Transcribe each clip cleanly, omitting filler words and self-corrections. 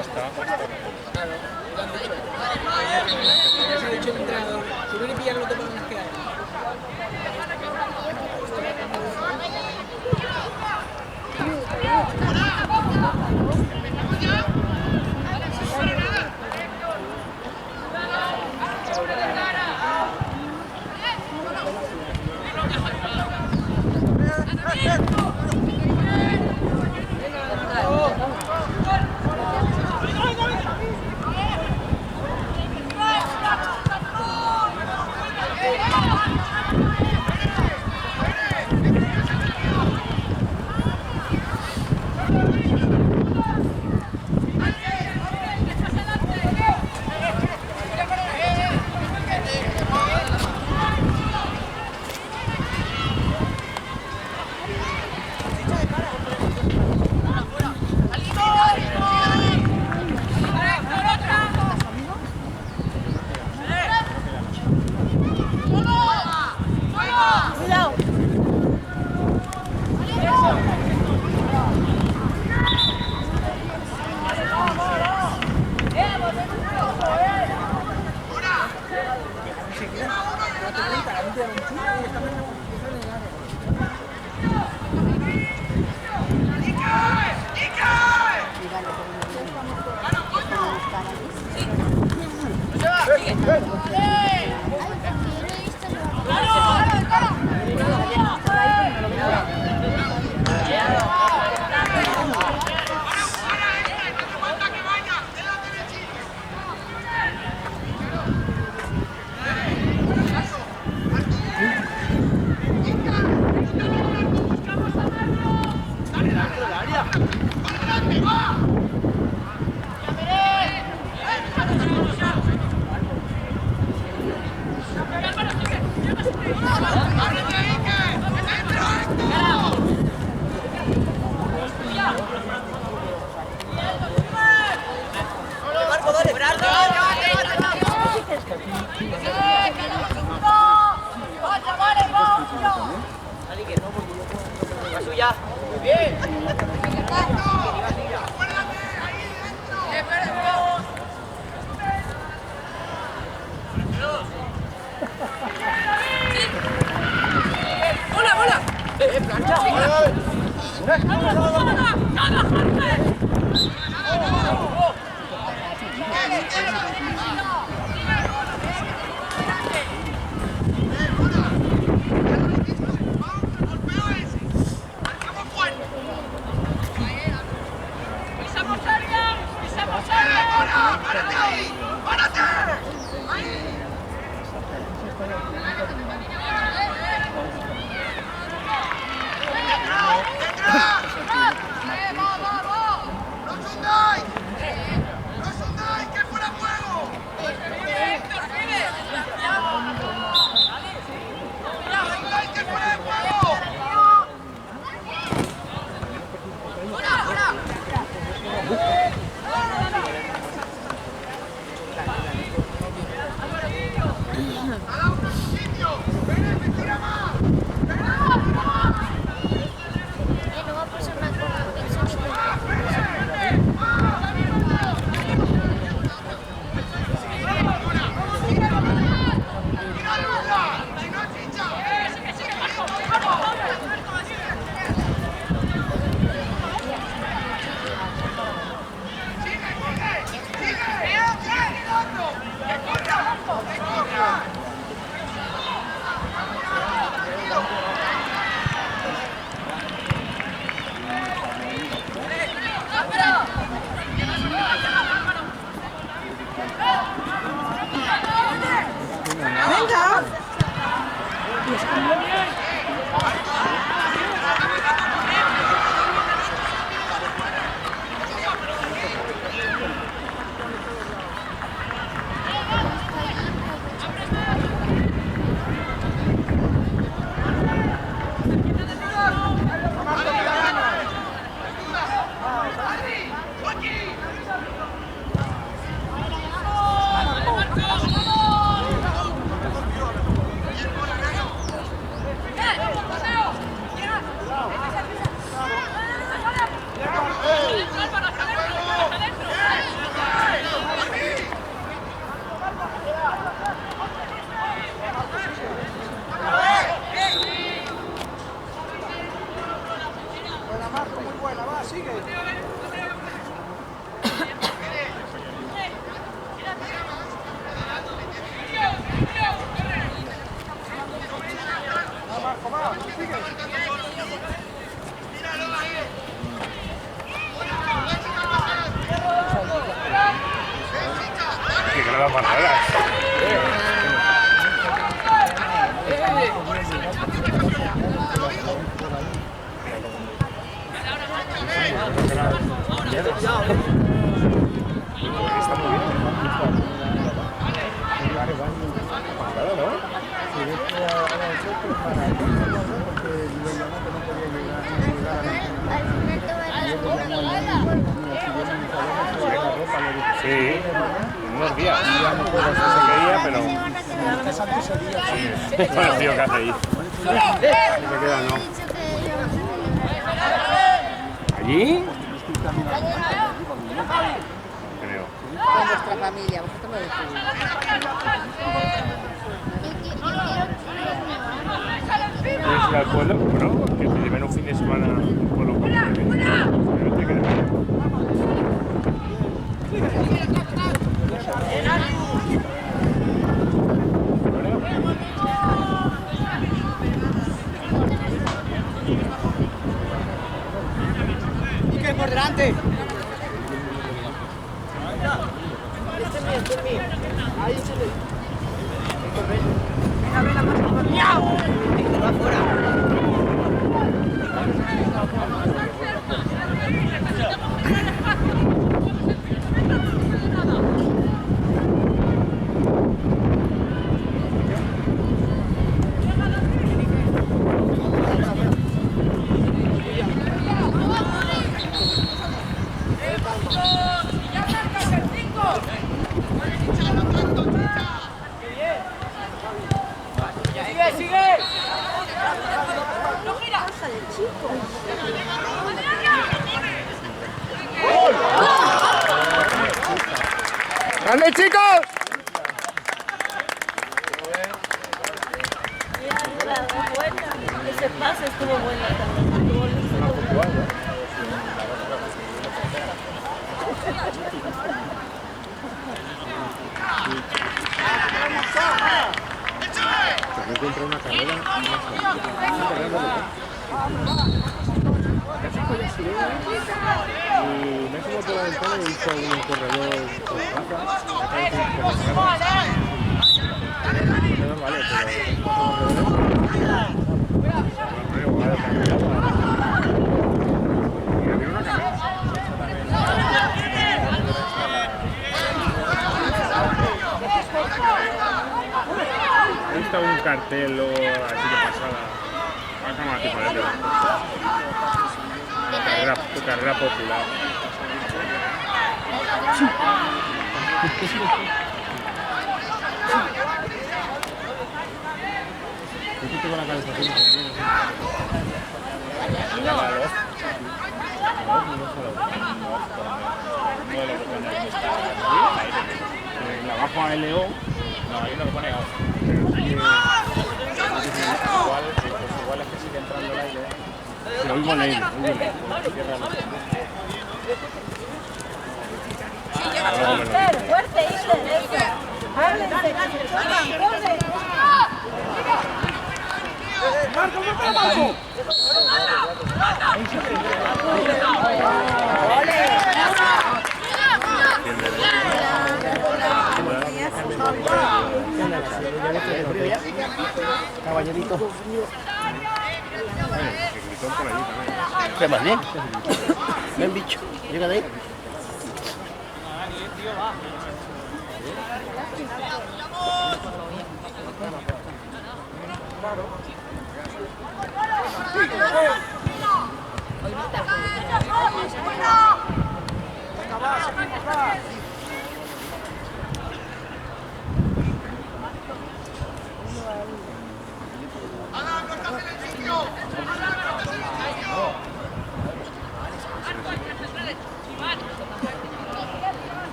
está. Claro, lo han dicho. Les ha dicho el entrenador, subir y pillar los dos balones que hay. las barreras. Está muy bien. Claro, ¿no? Sí, unos días. Se quería, pero... Bueno, tío, ¿qué hace ahí? Se queda, ¿no? ¿Allí? Creo. Con vuestra familia, vosotros lo decís. ¿Quieres ir al pueblo? Bueno, que te lleven un fin de semana al pueblo. Quique, por delante. Ahí se le... Venga, ¡miau! Va fuera. ¡Grande, chicos! Ese pase estuvo bueno también. Me encuentro una carrera. Y me he subido por la ventana y he visto un corredor con vale, he visto un cartel o así de pasada. Acá más tipo de tu carrera popular. Yo tengo la calefacción. La bajo a León. No, ahí no lo pone igual es que sigue entrando el aire. Pero oigo el aire, Fuerte, hijo de eso. Háblense, que se chocan, corre. ¡Marco, Marco! Caballerito. ¿Qué más bien? Ven, bicho. Llega de ahí.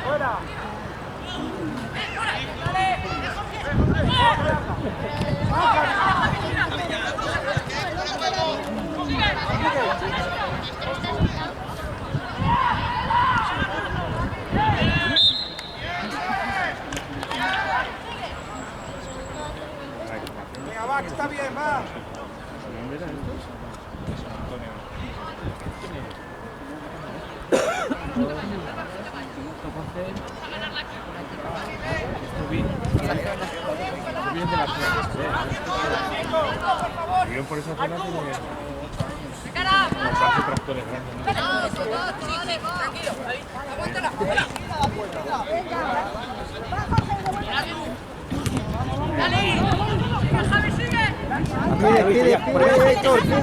¡Fuera! Venga, va, que está bien, va. ¿Dónde eran estos? San Antonio. Bien de la zona. Bien por esa zona tiene los hace tractores grandes, ¿no?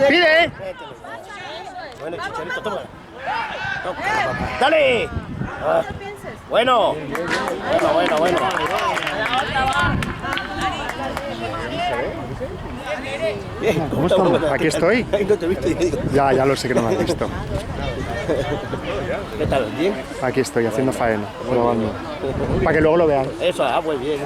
¡Pide! Bueno, Chicharito, toma. ¡Dale! Ah, bueno. Bueno. Bien, ¿Cómo estamos? Aquí estoy. No te he visto y digo. Ya lo sé que no me has visto. ¿Qué tal? ¿Bien? Aquí estoy haciendo faena, probando. Para que luego lo vean. Eso, pues bien.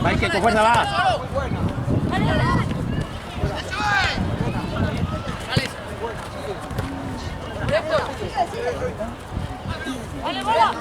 Va, que con fuerza va. ¡Vale, bola!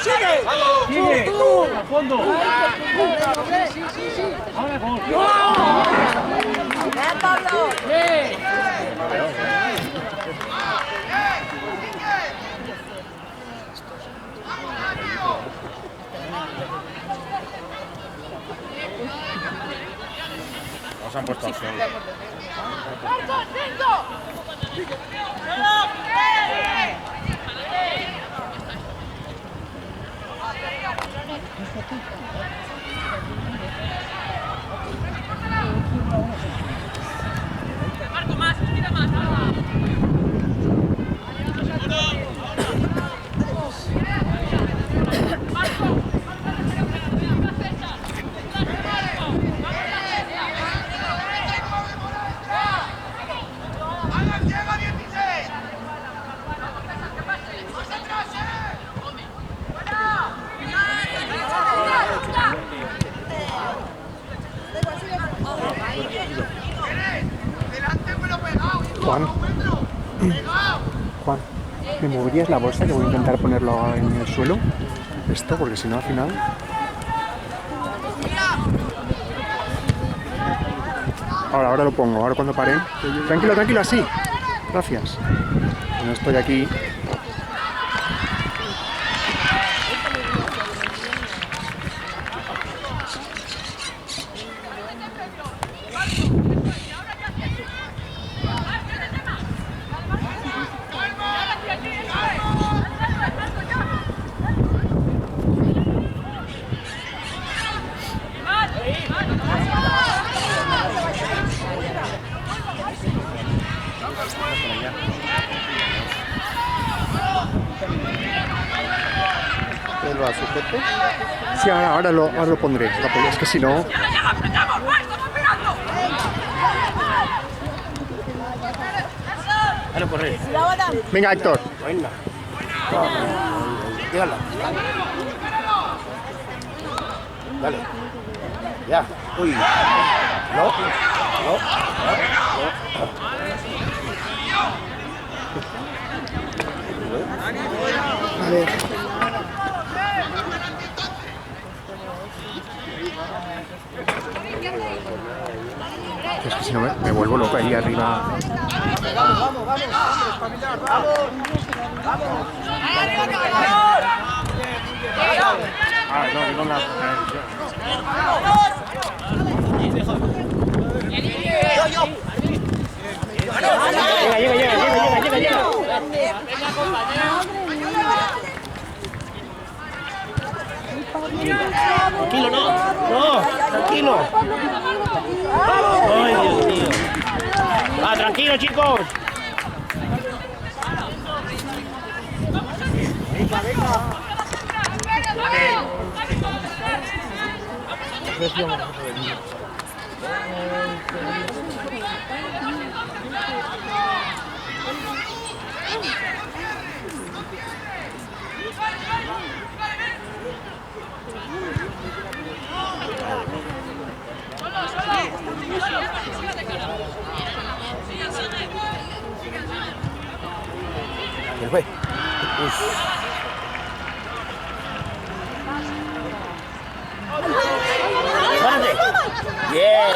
¡Sigue! ¡A fondo! ¡Ahora gol! ¡Bien, Pablo! se han puesto al suelo. Juan, ¿me moverías la bolsa? Que voy a intentar ponerlo en el suelo. Esto, porque si no al final... Ahora lo pongo, ahora cuando paren. Tranquilo, tranquilo, así. Gracias. No estoy aquí. ¿Lo sujete? Sí, ahora lo pondré. Es que si no... Dale, corre. Venga, Héctor. Venga. Tírala. Dale. Ya. Uy. No. Vale. Es que si no me vuelvo loco ahí arriba. Ah, no, que no la... Llega. Tranquilo, no, tranquilo. Ay, Dios mío. Ah, tranquilo, chicos. ¿Quién fue? ¡Párate! ¡Bien!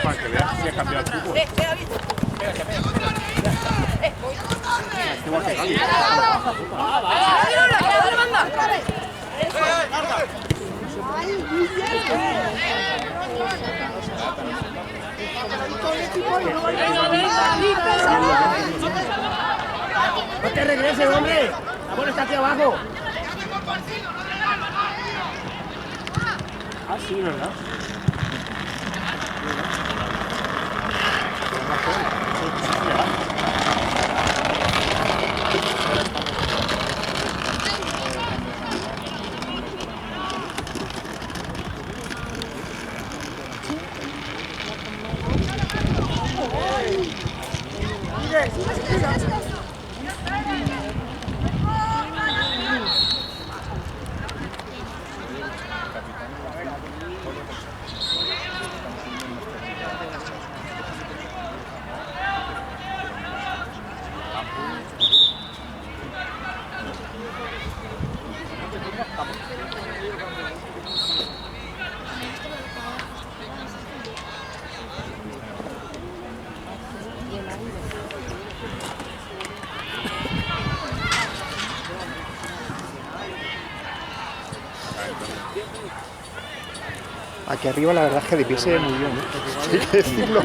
Para que veas si ha cambiado el fútbol. ¡No te regreses, hombre! ¡La bola está aquí abajo! Ah, sí, ¿verdad? sigue. Aquí arriba la verdad es que de pie se ve muy bien, ¿eh? Hay que decirlo.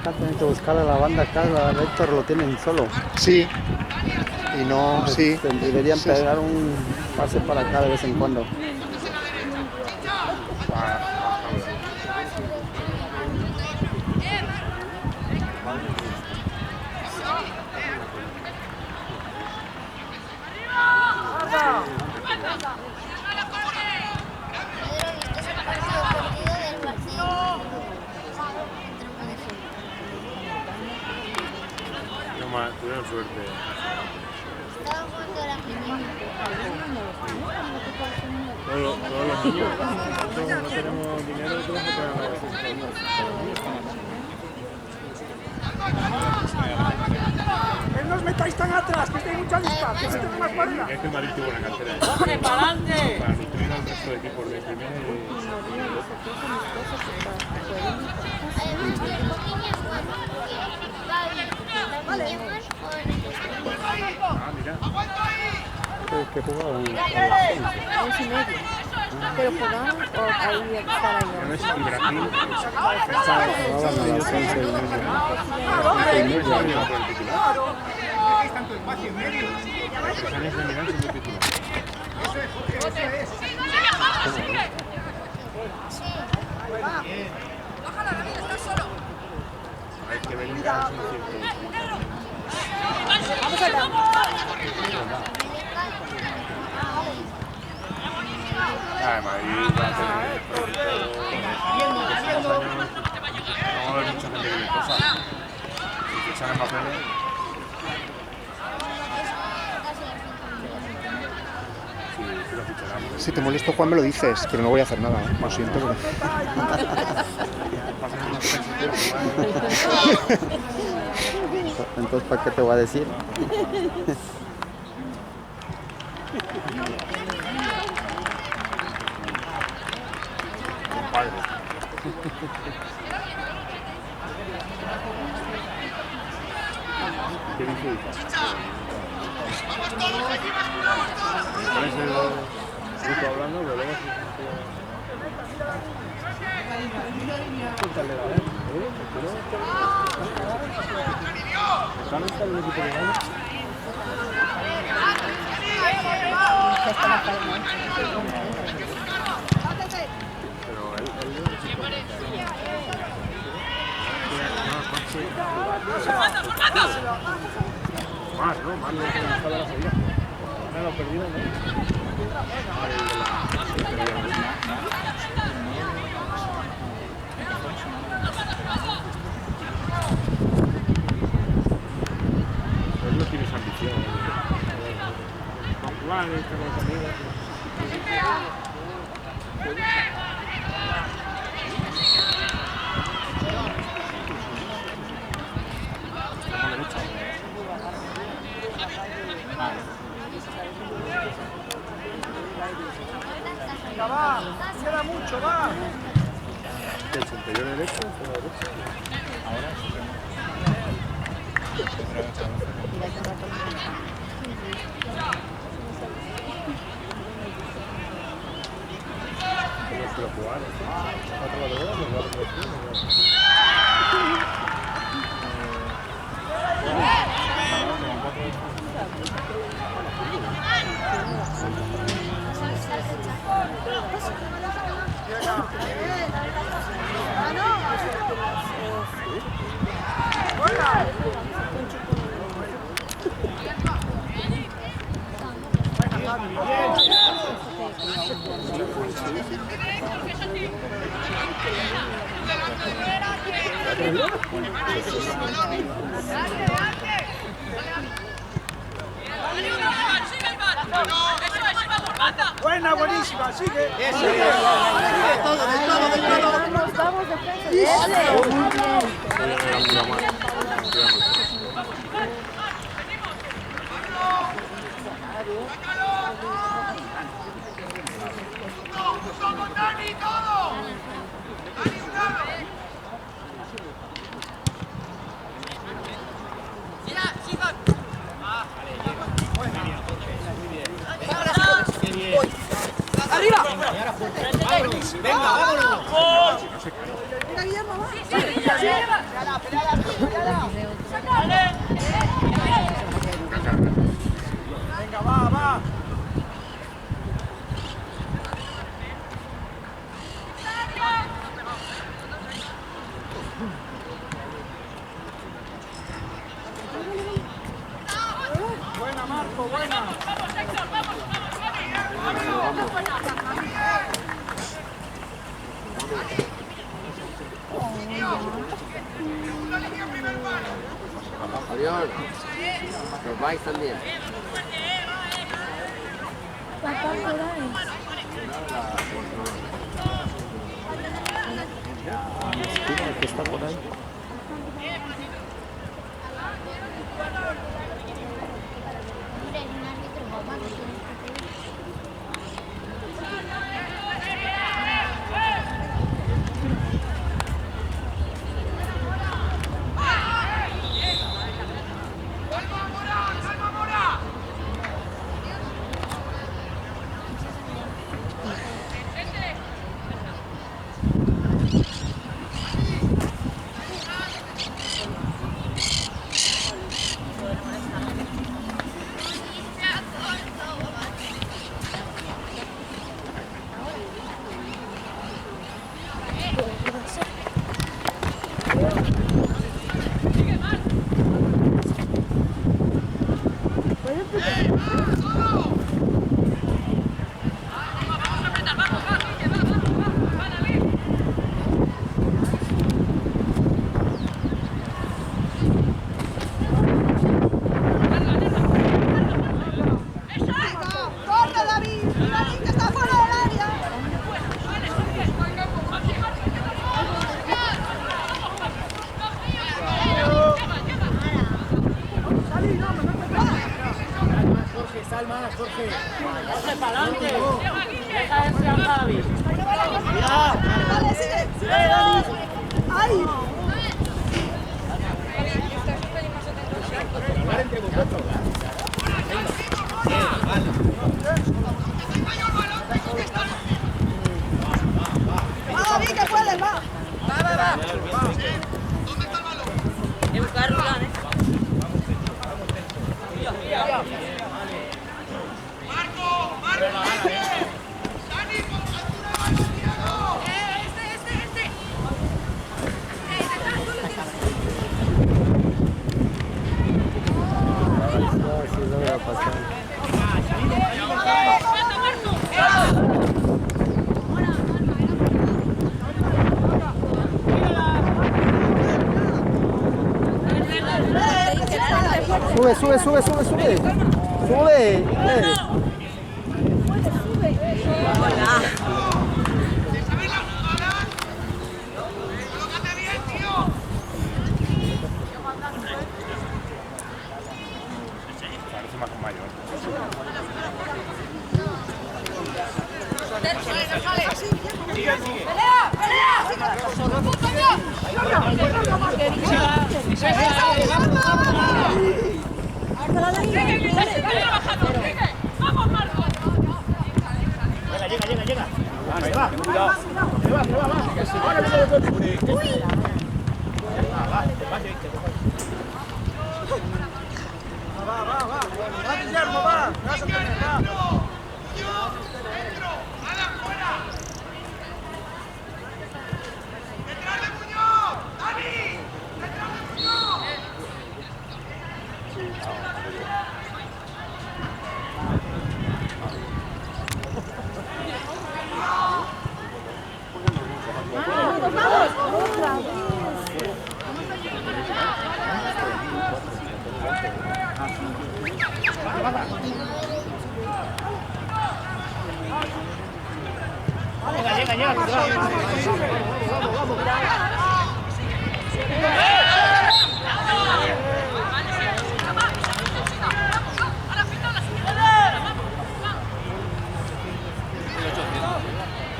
Acá tienen que buscar a la banda acá, a Héctor lo tienen solo. Sí. Y no, sí. Deberían Sí, pegar un pase para acá de vez en cuando. Tuvieron suerte. Estaba jugando la piña. Todos los niños, nosotros no tenemos dinero, tenemos que pagar Que no os metáis tan atrás, que hay mucha distancia, que tengo más para allá. Es que el Madrid tuvo una cantera. ¡Coge, para adelante! Para nutrir al resto de equipos de primera Ah, mira. ¿Qué jugaban? 11:30. Pero jugaban o ahí estar ahí. Ya ves, y Brasil Jugaban a las 11:30. Los años de Milán son muy titulares. Hay que ver un caso Madrid va a tener no va a haber mucha gente que le cosa. Si fichan en papeles. Sí, lo ficharán. Si te molesto, Juan, me lo dices, pero no voy a hacer nada, ¿eh? Lo siento, pero... Entonces, ¿para qué te voy a decir? ¿Qué dice? ¿Cuál es el grupo hablando? Pero luego está el equipo de gana. Pero él más, ¿no? Más lo que está de la salida. No lo he perdido, ¿no? Él no tiene esa ambición. Va a jugar, está con los amigos. Venga, va, queda mucho, va. ¿El superior derecho o el derecho? Ahora sí. Pero jugar, ¿cuatro valores? Buena, buenísima, sigue. Vamos, defensa. ¡Arriba! ¡Venga, vámonos! Venga, Guillermo, va. Venga, va. Buena, Marco, buena. Adiós. Los vais también. Papá, por ahí. Que está por ahí. Mira, un árbitro guapa que tiene que Sube. Parece más mayor. Sigue. Llega. Ahí va. Ahora va, Guillermo, va. Llega. Vamos.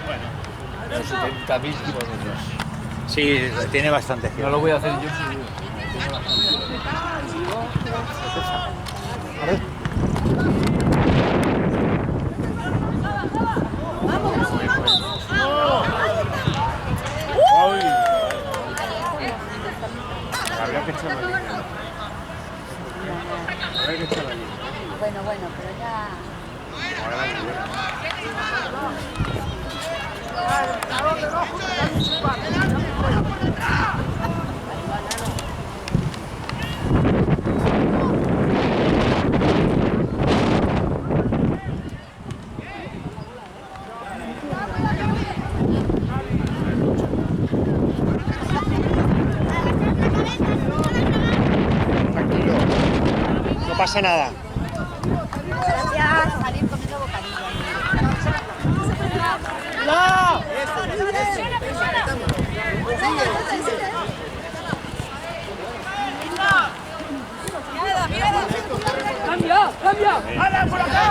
Bueno, 70.000 kilómetros. Sí, tiene bastante. No lo voy a hacer yo. A ver. Habría que echarla allí. Bueno, pero ya... Tranquilo. No pasa nada. Gracias. Salir comiendo bocadillo. ¡Cambia! ¡Hala, por acá!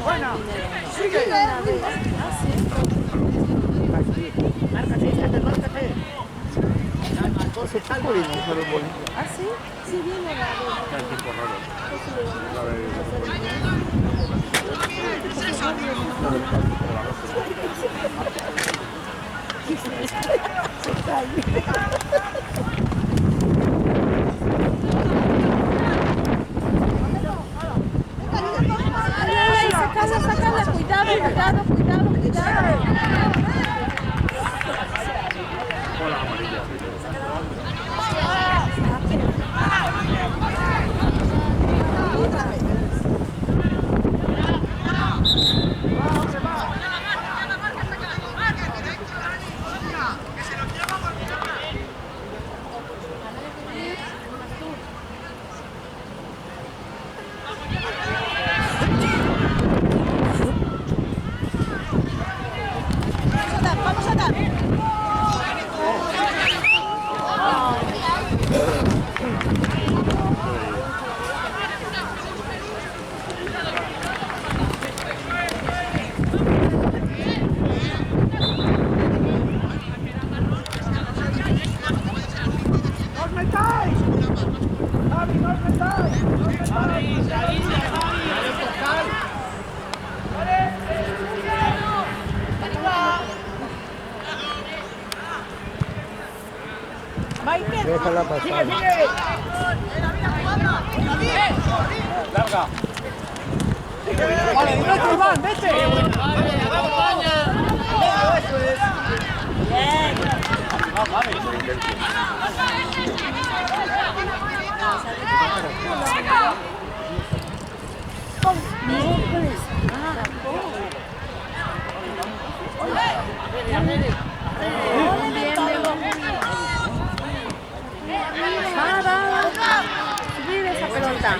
Buena. Sigue. Márcate. ¿Ah, sí? Sí, viene la El tiempo raro. Sacala, cuidado. Con la amarilla. Vamos a dar. Déjala pasar. Larga. Vale, vete, Iván, vete. Subir esa pelota.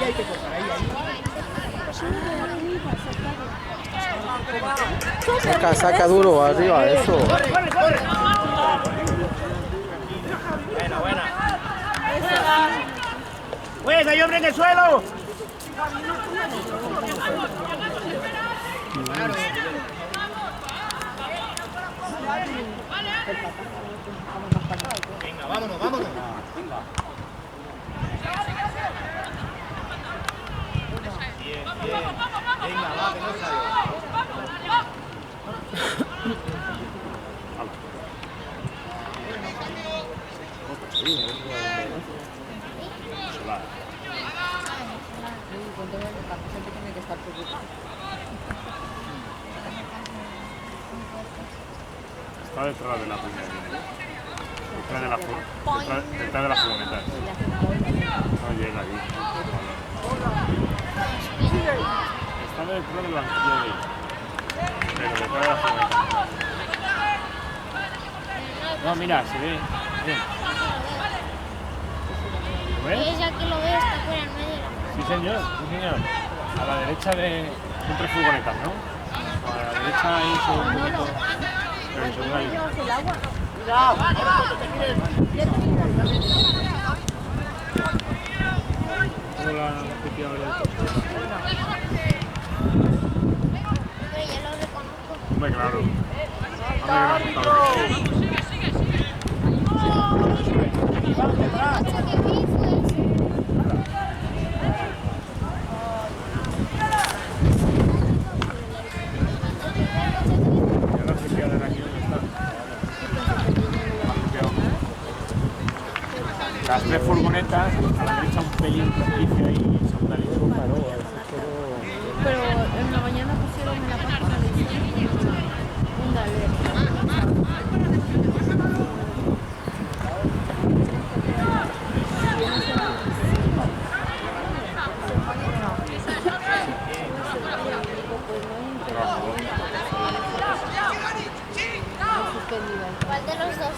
Saca duro arriba, eso. Pues hay hombre en el suelo. Venga, vámonos, vámonos. Bien, bien. Venga, va, que no sale. Está detrás de la primera línea. Detrás de la furgoneta. No llega ahí. Está detrás del banquillo de ahí. Pero detrás de la furgoneta. No, mira, se ve. Bien. ¿Lo ves? Ella que lo ve está fuera en medio de la... Sí, señor. Sí, señor. A la derecha de... Entre furgonetas, ¿no? A la derecha ahí sobre un poquito... Pero en segunda línea. ¿Cómo la pitiado del coche? Hombre, ya lo reconozco. Hombre, claro. Hombre, claro. El coche que vi fue ese. Ya la pitiado de aquí, ¿dónde está? Las tres furgonetas, a la derecha un pelín propicio ahí en segunda línea. Pero en la mañana pusieron en la página de una alerta. ¿Cuál de los dos?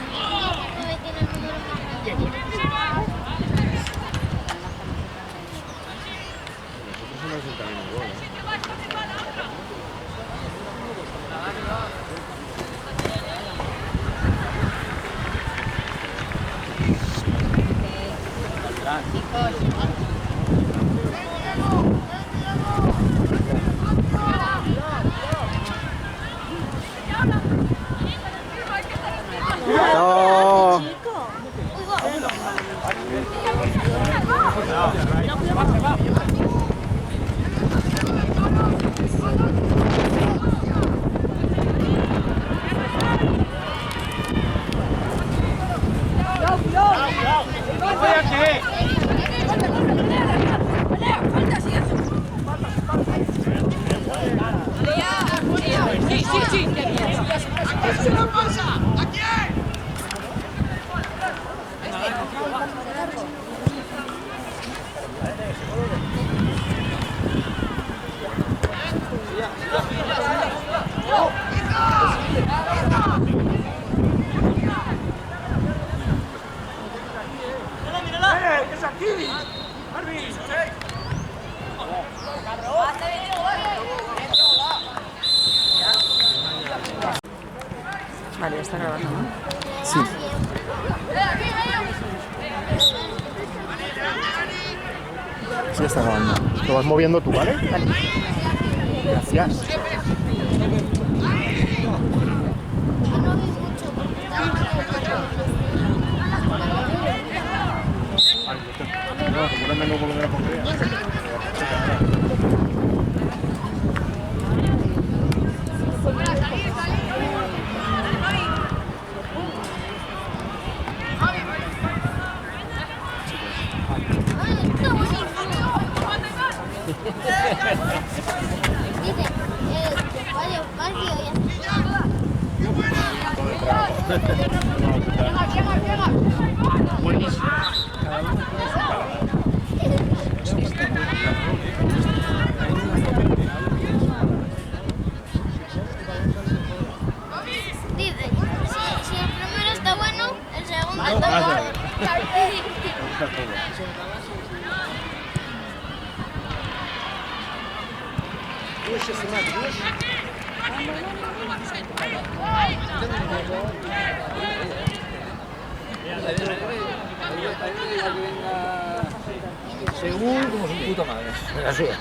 No me tiene el número más grande. No. ¡Es aquí! ¡Arvis! Vale, ya está grabando, ¿no? Sí. Sí, está grabando. Lo vas moviendo tú, ¿vale? Vale. Gracias. No, menos por lo de la portería. Dice, si el primero está bueno, el segundo está bueno. Según como su puta madre. La suya.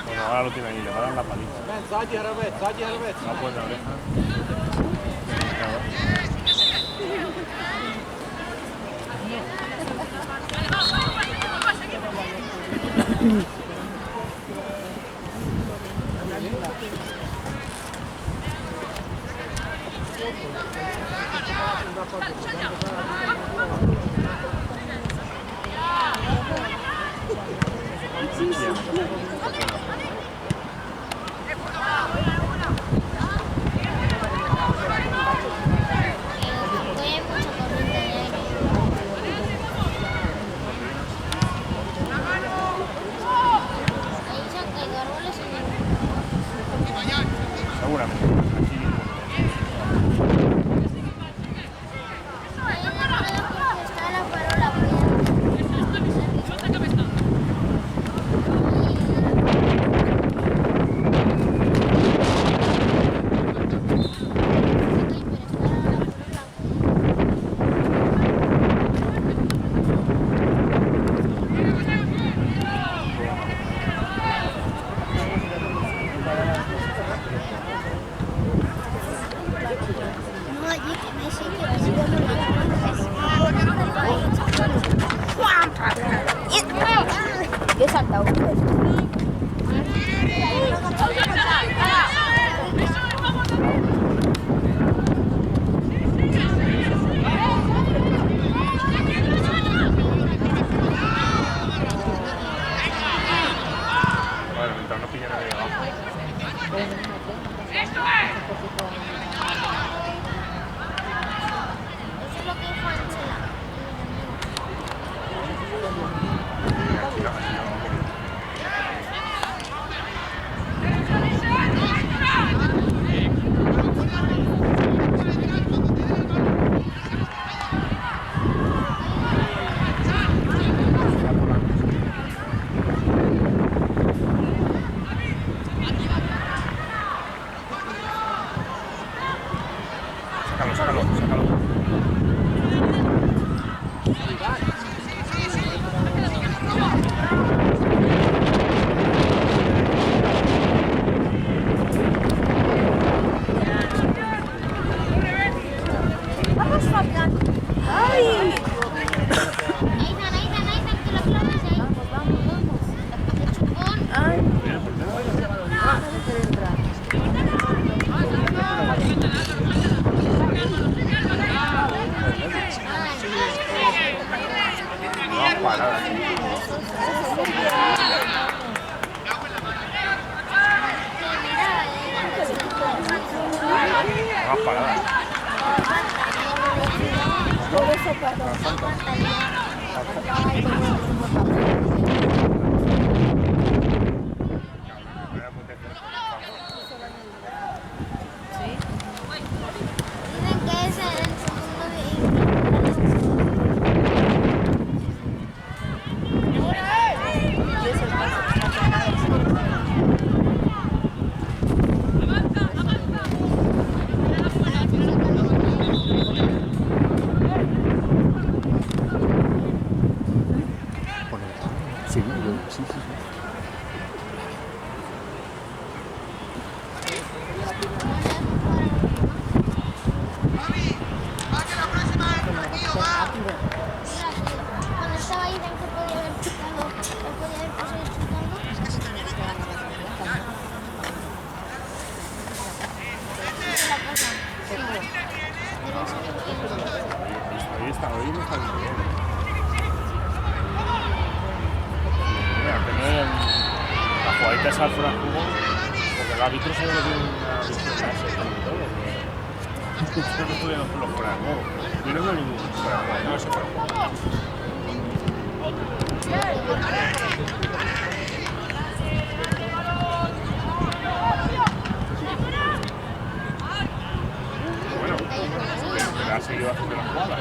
Bueno, ahora lo tiene ahí, le va a dar la paliza. No puede la oreja. Yo saltado. Bueno, mientras no pilla nadie abajo. Eso es lo que dijo Ángela. Sácalo, sácalo, sácalo. Vamos, Fabián. ¡Ay! Nathan, que lo clavas ahí. Vamos. El chupón. Ay, No, parada. No, parada. por eso perdón. Dicen que es el segundo Y es el más exagerado. Cuando estaba ahí, también se podía haber chutado. O podía haber pasado chutando. Ahí está, hoy no está muy bien. Mira, tener la jugadita esa fuera de juego, porque el árbitro se lo tiene una visión láser y todo. No estuvieron los fuera de juego. Yo no veo ningún fuera de juego, no ese fuera de juego. Bueno, pero ha seguido haciendo la jugada.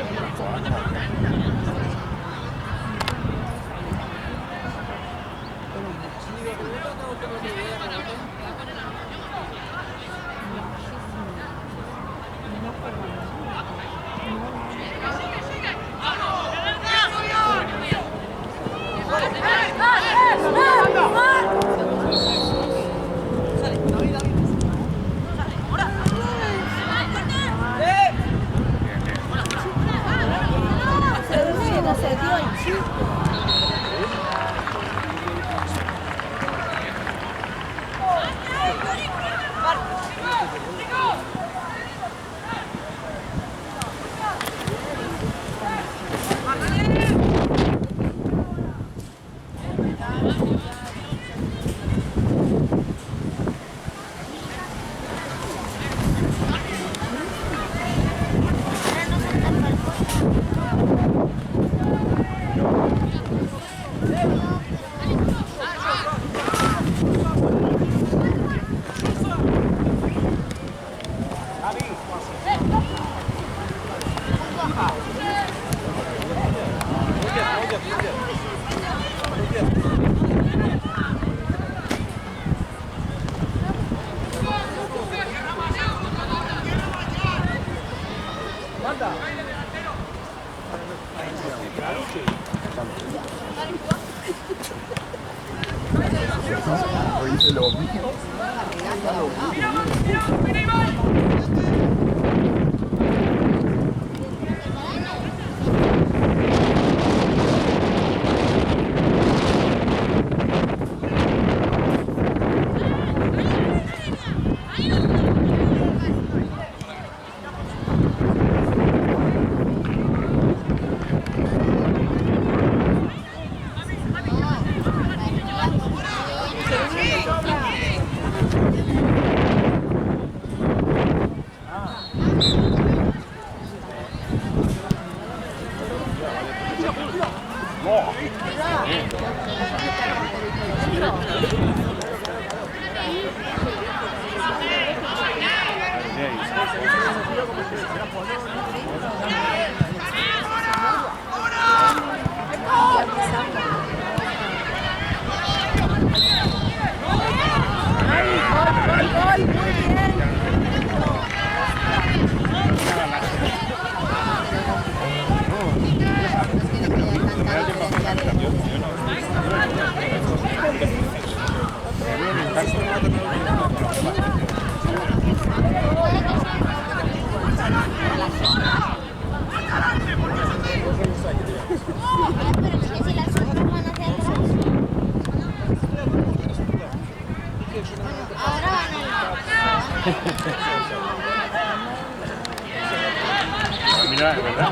Mira, es verdad.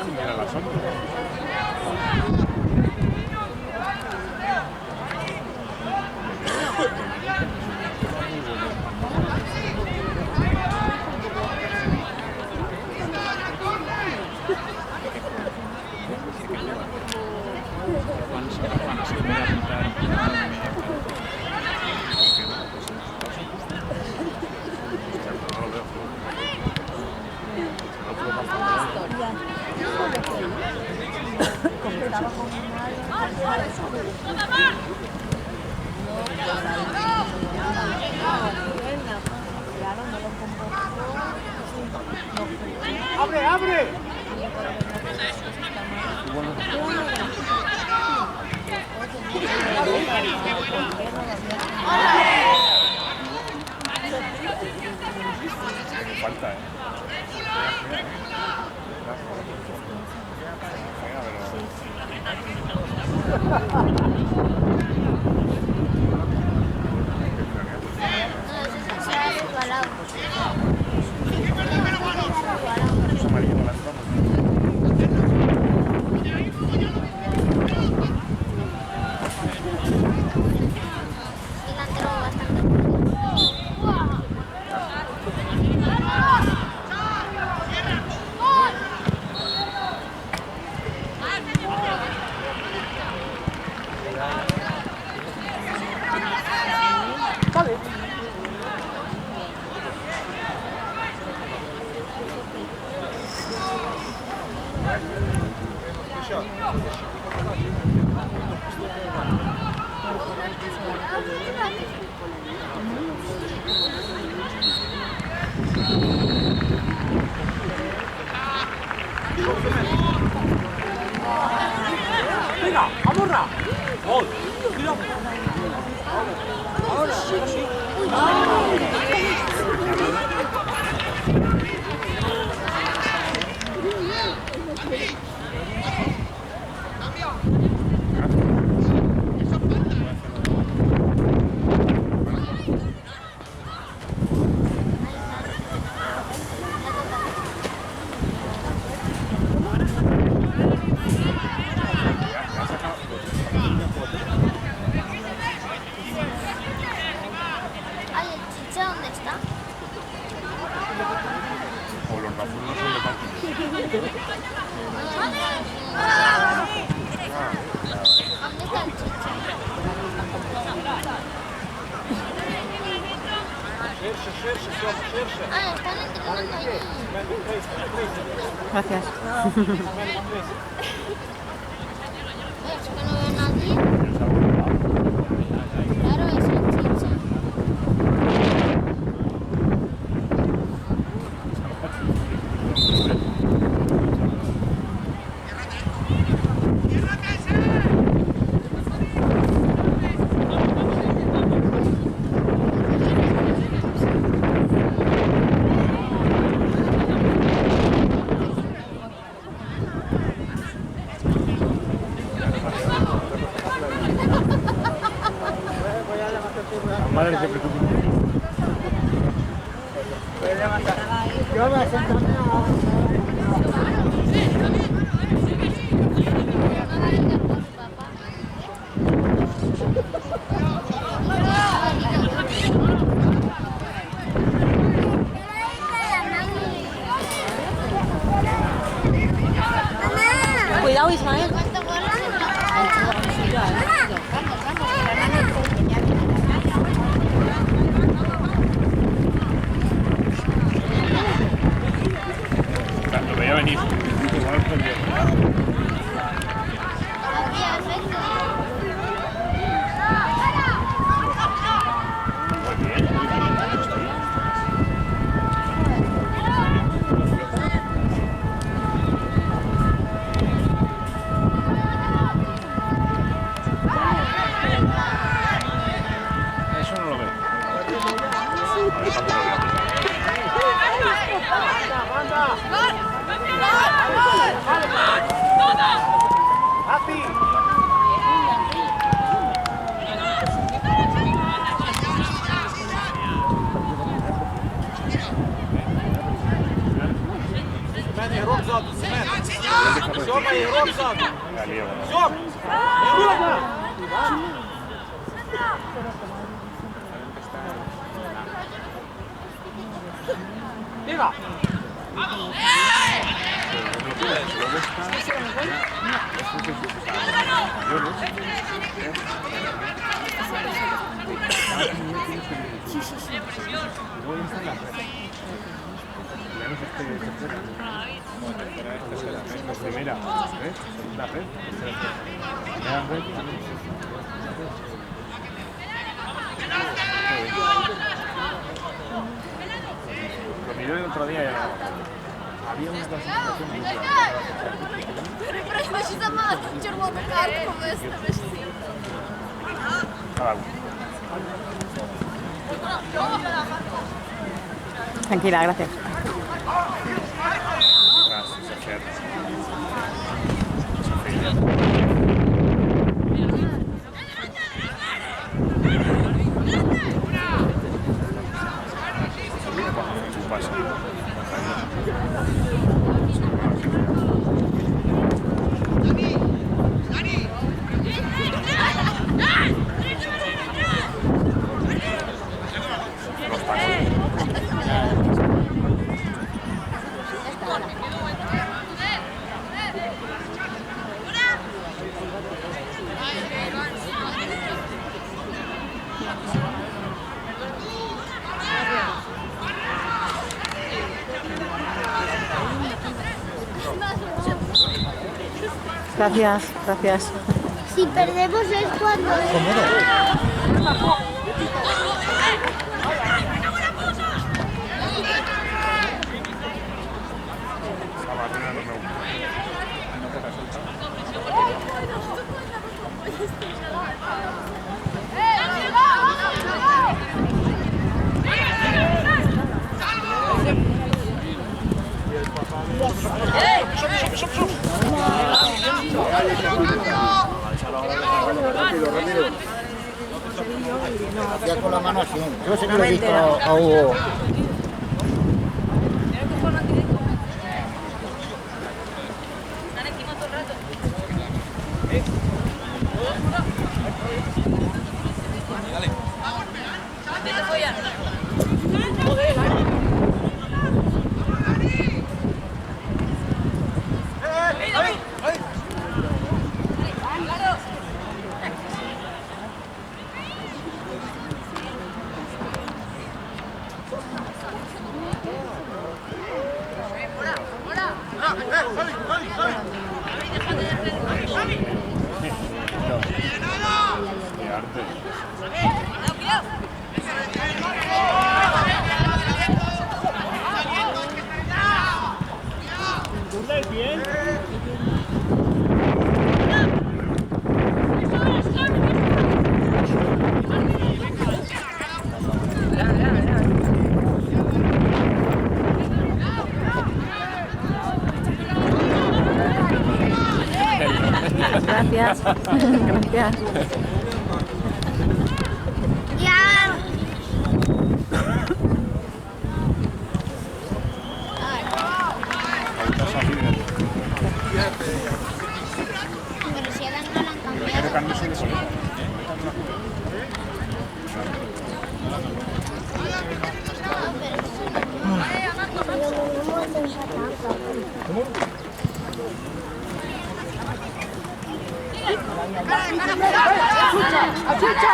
Mira la sombra. ¡Abre, abre! Falta, se ha resbalado. Es amarillo con las tomas. Delantero bastante. Venga, amorra. Gol. Cuidado. Ahora, sí, sí. Ay, el chicha, ¿dónde está? O los rafulos no son de parking. ¿Dónde está el chicha? Ah, están entrenando ahí. Gracias. Es que no veo a nadie. Claro, es el chicha. La madre se preocupa. Yo me sentaré Cuidado, Ismael. Lo veía venir. Igual perdió. Habría efecto. Muy bien, muy bien. Eso no lo veo. A ver, tampoco lo veo. La lío. Venga. Primera, ¿ves? La red, tercera red. Lo miré el otro día y era... Había una clasificación muy clara. Cada uno. Tranquila, gracias. Gracias, Gracias, gracias. Si perdemos es cuando... Esa barrera no me gusta. Hacía con la mano así. Yo sé que lo he visto a Hugo. Gracias. Gracias. Ya. Pero si ahora no lo han cambiado. Permiso de color. ¡Achucha!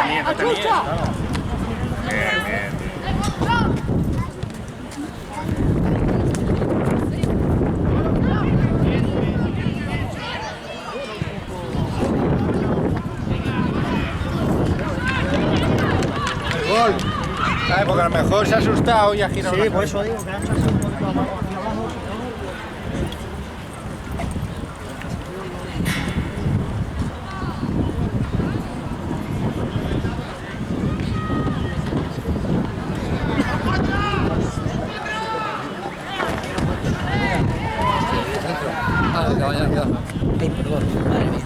Bien, bien. Gol. ¿Sabes? Porque a lo mejor se ha asustado y ha girado. Sí, por eso digo que ha hecho así un poquito abajo hacia abajo. Ay, perdón, madre mía.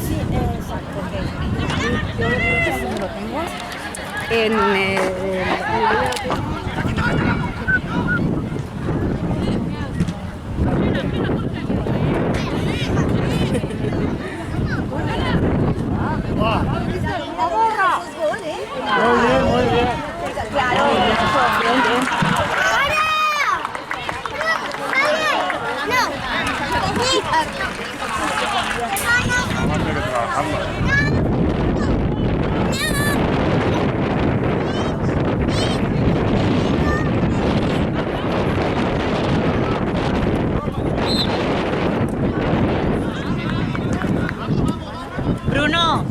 Sí, exacto. Yo lo tengo en Muy bien. Claro, bien, bien. Vamos a tener que trabajarlo. Bruno.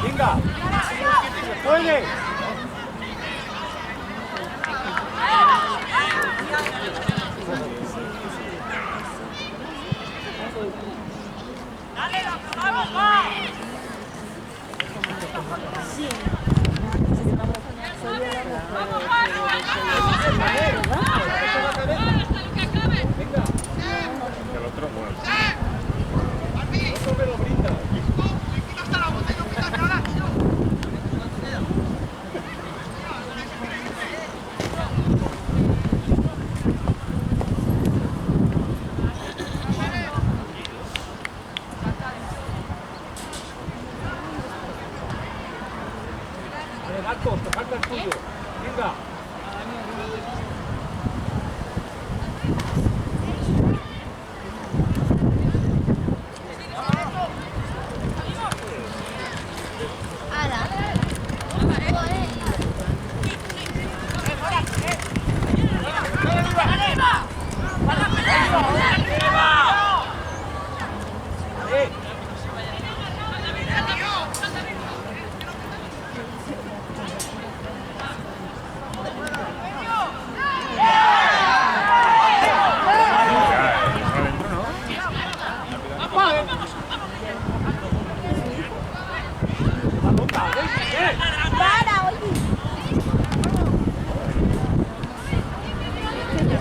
Venga. Oye. Dale,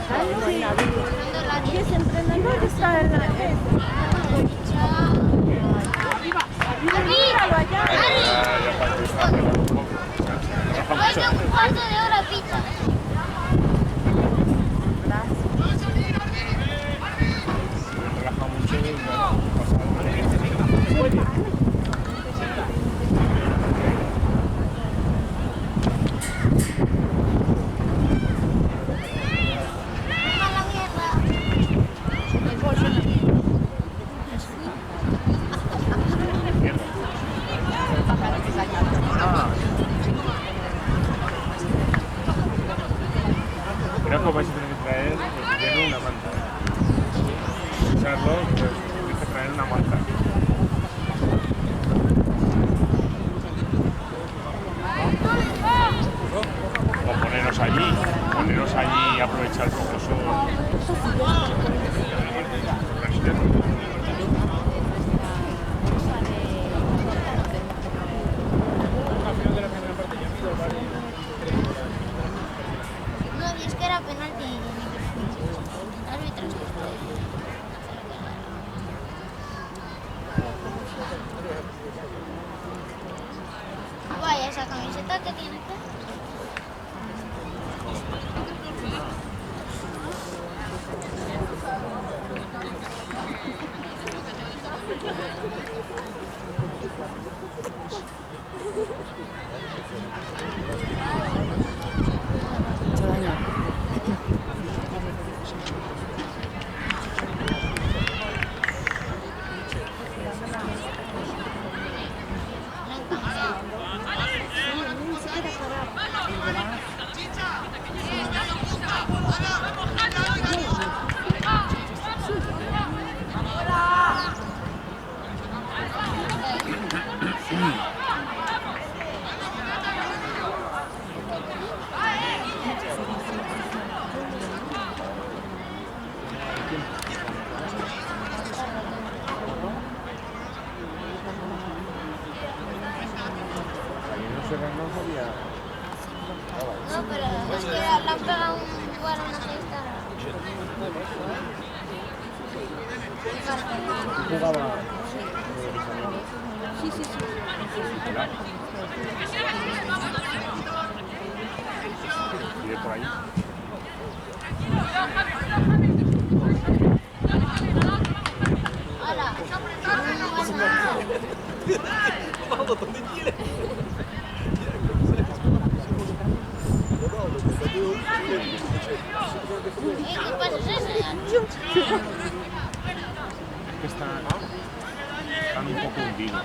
Y ese emprendedor está en la... Míralo allá. Vaya un cuarto de hora pizza. Relaja mucho y Mala mierda. creo que vais a tener que traer lleno una manta. Usarlo, pues tenéis que traer una manta. O poneros allí y aprovechar el pozo. No, y es que era penalti. Árbitros. Vaya, esa camiseta que tiene que... No, pero es que le han pegado un lugar a una cesta. Sí, sí, sí. Y de por ahí. Hola, no pasa nada. ¿Qué pasa es ese? Es que están un poco hundidos.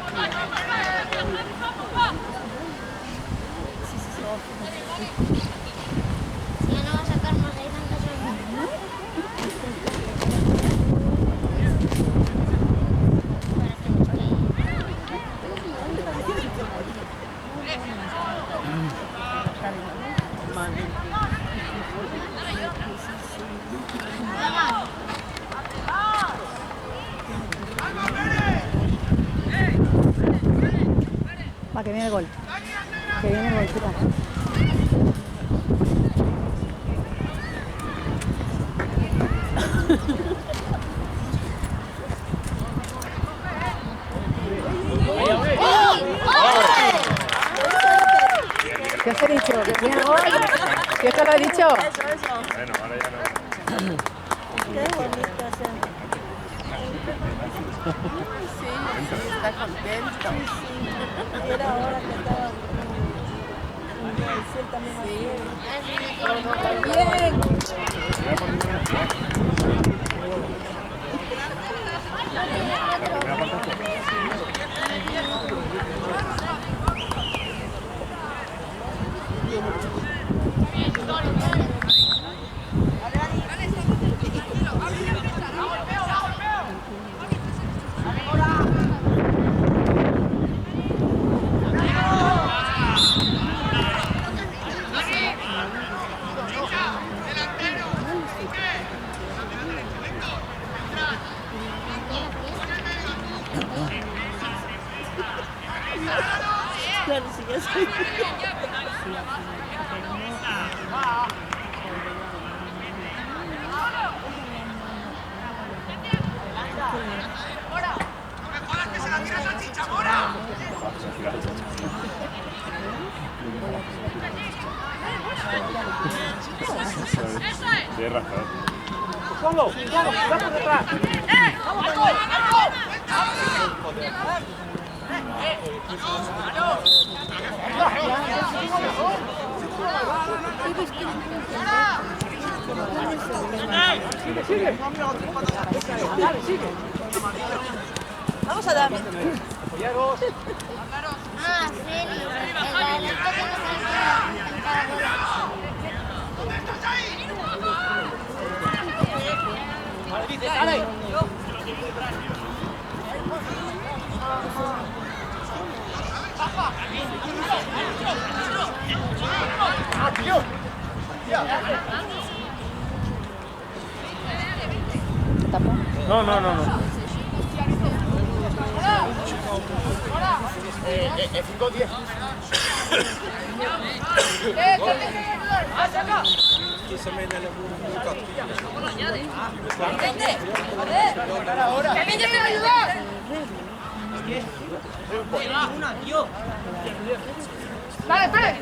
Ya no va a sacar más de tantas horas. Va, que viene el gol. Que viene el gol, tira. ¿Qué os he dicho? ¿Que viene el gol? ¿Qué os lo he dicho? Bueno, ahora ya no. Qué bonito ese. Está contento. Era hora que estaba también. Bien. Claro, sí, ya soy. Tienes razón. Solo, va por detrás. Sigue. Dale, sigue. Vamos a darle. Ah, serio. El adelanto que nos han quedado. Dale. No. 5-10. Vale, espere.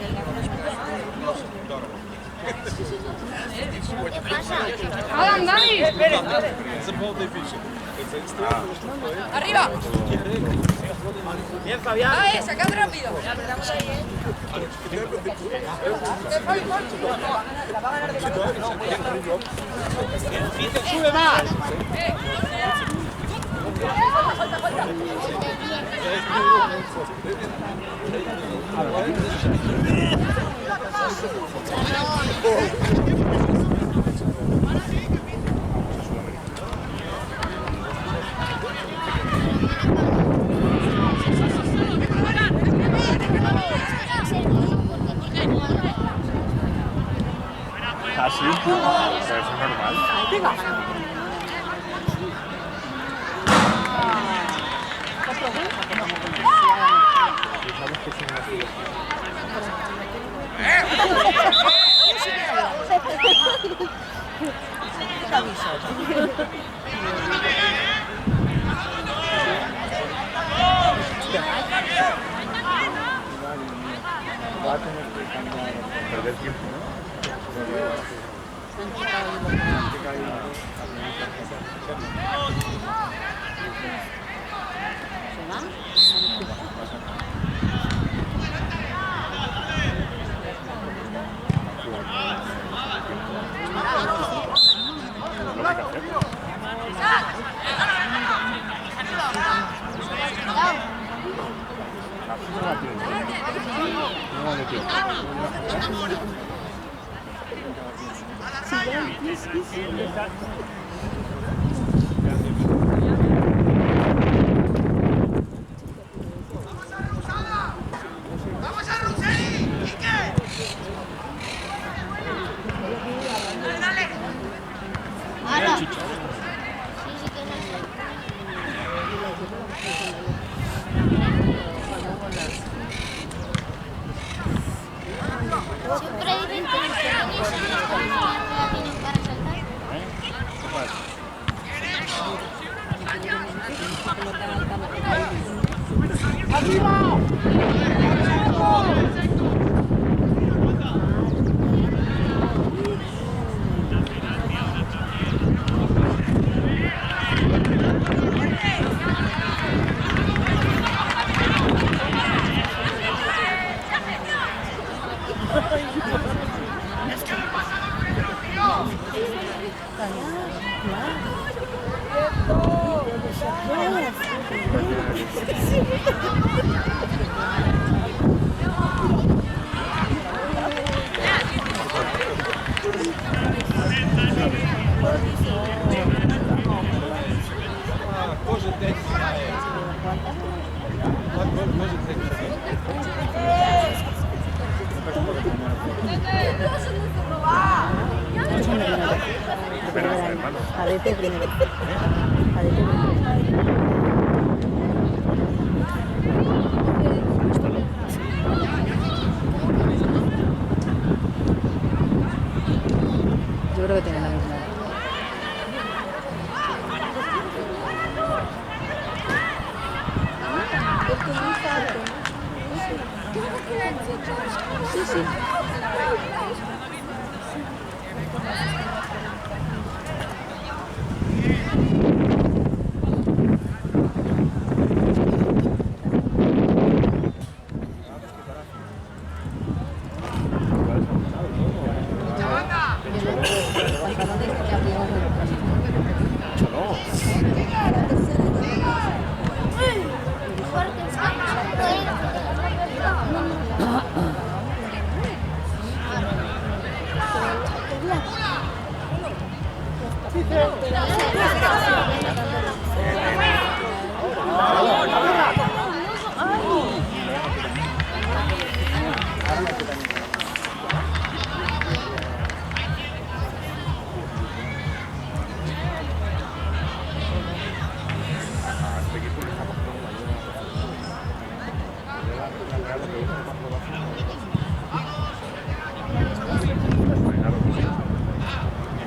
Adam, Dani. Arriba. Bien, Fabián. Ahí, sacad rápido. Sube más. Así, pero eso es normal. Va a tener que perder tiempo, ¿no? Siempre dicen que los pequeños son los que más tienen para saltar. Cadete primero. Cadete primero. Yo creo que tienen la misma edad. Sí, sí.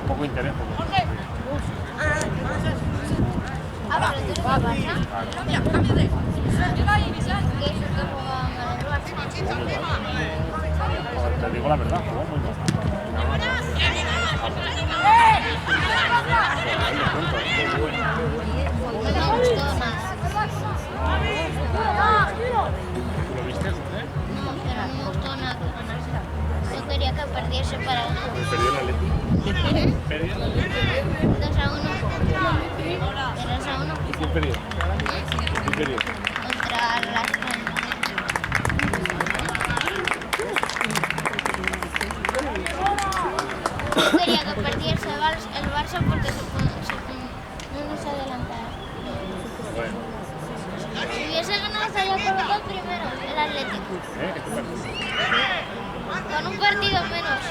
Poco interés. Ah, pero tú eres del Barça. ¿Qué es el que juega mal el Barça? Te digo la verdad, jugó muy mal. No me gustó nada. ¿Lo viste? No, pero no me gustó nada que ganase. Yo quería que perdiese para ganar. Perdió el Atlético. Perdió el Atlético. 2-1. 3-1. ¿Y quién perdió? ¿Quién perdió? Contra las Palmas. Yo quería que perdiese el Barça porque no nos adelantara. Bueno. Si hubiese ganado estaría con los dos primeros, el Atlético. ¿Qué te parece? Con un partido menos.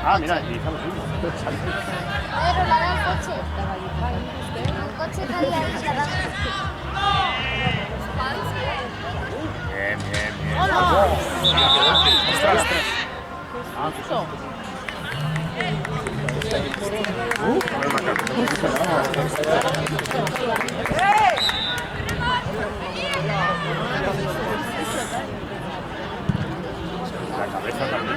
Ah, mira, y hizo lo suyo. Pero la da el coche. El coche caía en la rama. Bien, bien, bien. ¡Ostras! Ah, ¿qué eso? La cabeza también.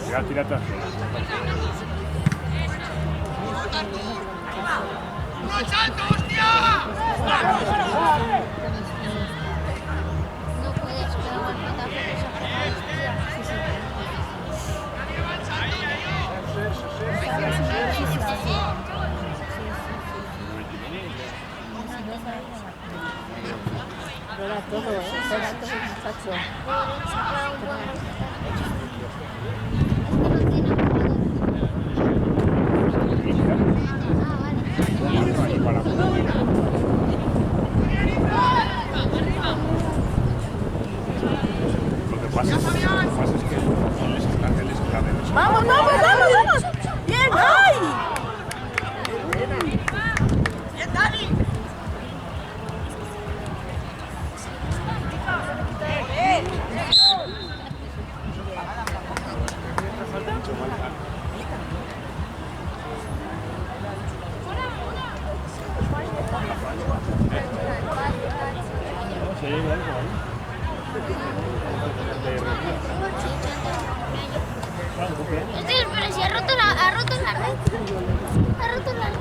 Mira, tírate así. No puedes pegar el patazo que se Era todo, muchacho. Lo que pasa es que les cabe. ¡Vamos, vamos, vamos, vamos! ¡Bien! ¡Ay! ¡Bien, Dani! Pero si ha roto la red. Ha roto la red. Ha roto la red.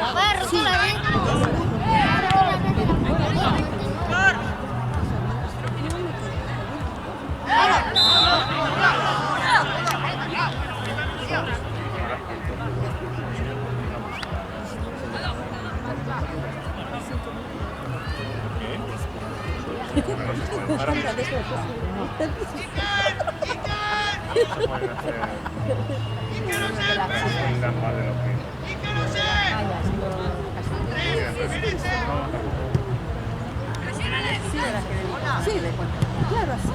Ha roto la red. Se pueden hacer más de lo que... Sí, de cuenta. Claro, así.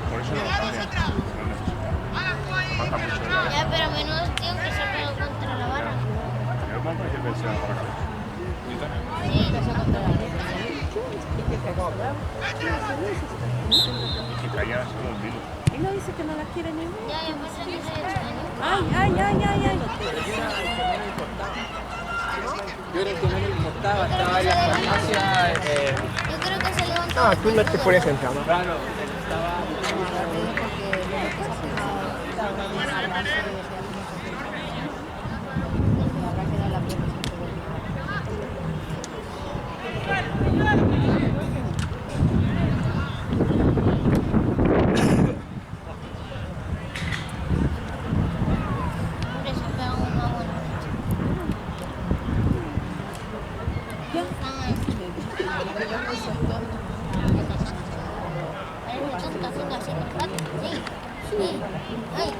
Por eso no lo cambian. Falta mucho. Ya, pero menudo tío que se pegó contra la barra. Yo me parece que sea para acá. Sí. Y que caía solo el virus. Y no dice que no la quiere ni uno. Ya, yo pensé que se extrañó. Ay. Yo creo que no le importaba, estaba en la farmacia. Yo creo que se levantó. Ah, tú no te pones en cama. Claro, Hombre, se pega una buena noche. Parece tonta haciendo así con el rato. Sí. Ay.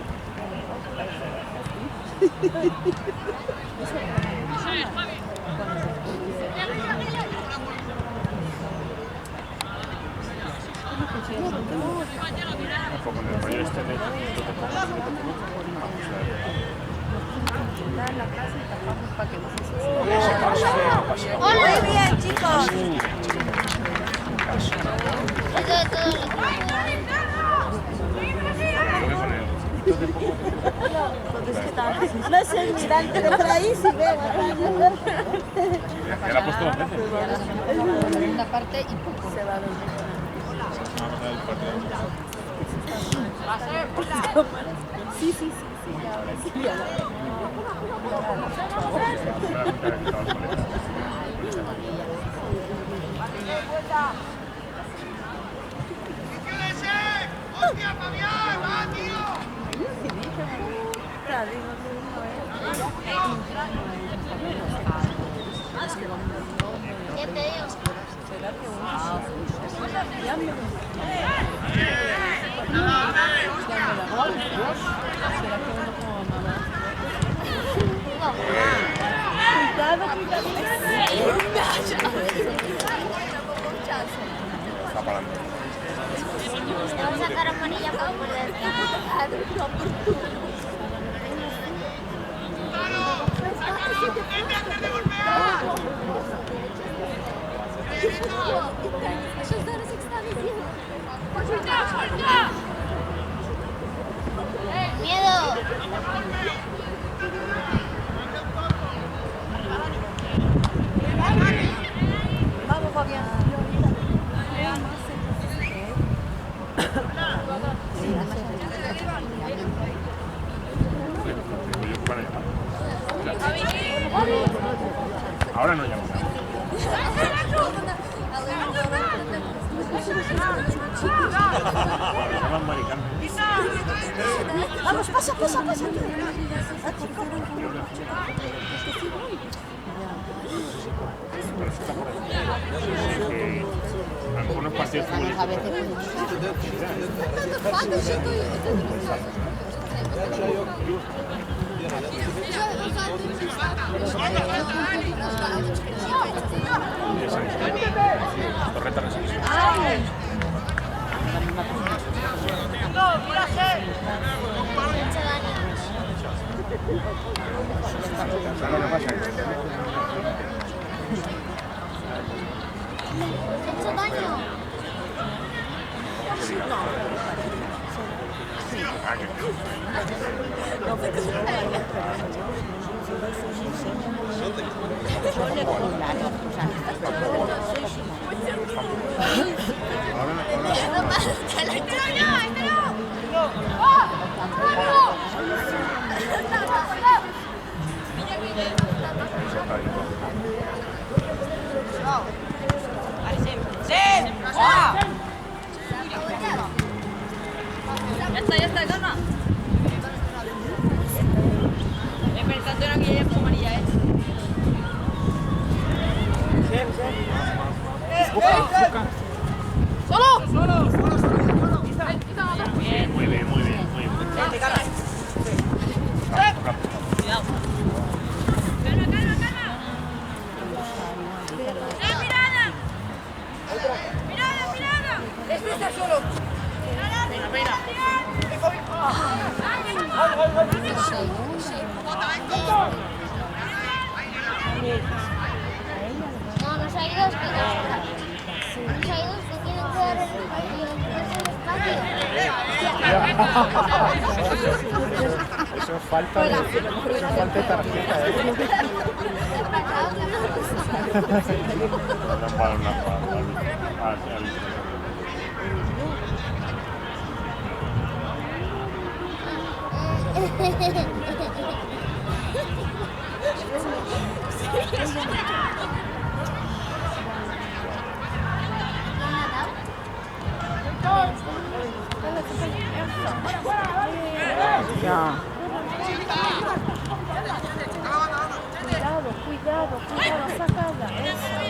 Un poco en el rollo este de... Dar la casa y tapamos para que no se ¡Hola! Muy bien, chicos. Eso de todo lo No sé, mirante de por ahí si veo. Ya la ha puesto dos veces. la segunda parte y poco se va a dormir. Sí, ahora sí. Ya la... ¿Qué te digo? Está parando. Te vas a sacar amarilla para poder. ¡Miedo! Vamos, Fabián. Ahora no llamo. Llaman maricanos. Vamos, pasa. Algunos partidos Daño. Ya está, calma. Pensando en aquella amarilla, Muy bien, muy bien, muy bien. Cuidado. Mirada. Este está solo. Venga. No, nos ha ido que tienen que dar el espacio. Eso es falta de tarjeta. Ya. Cuidado, sacada. Eso.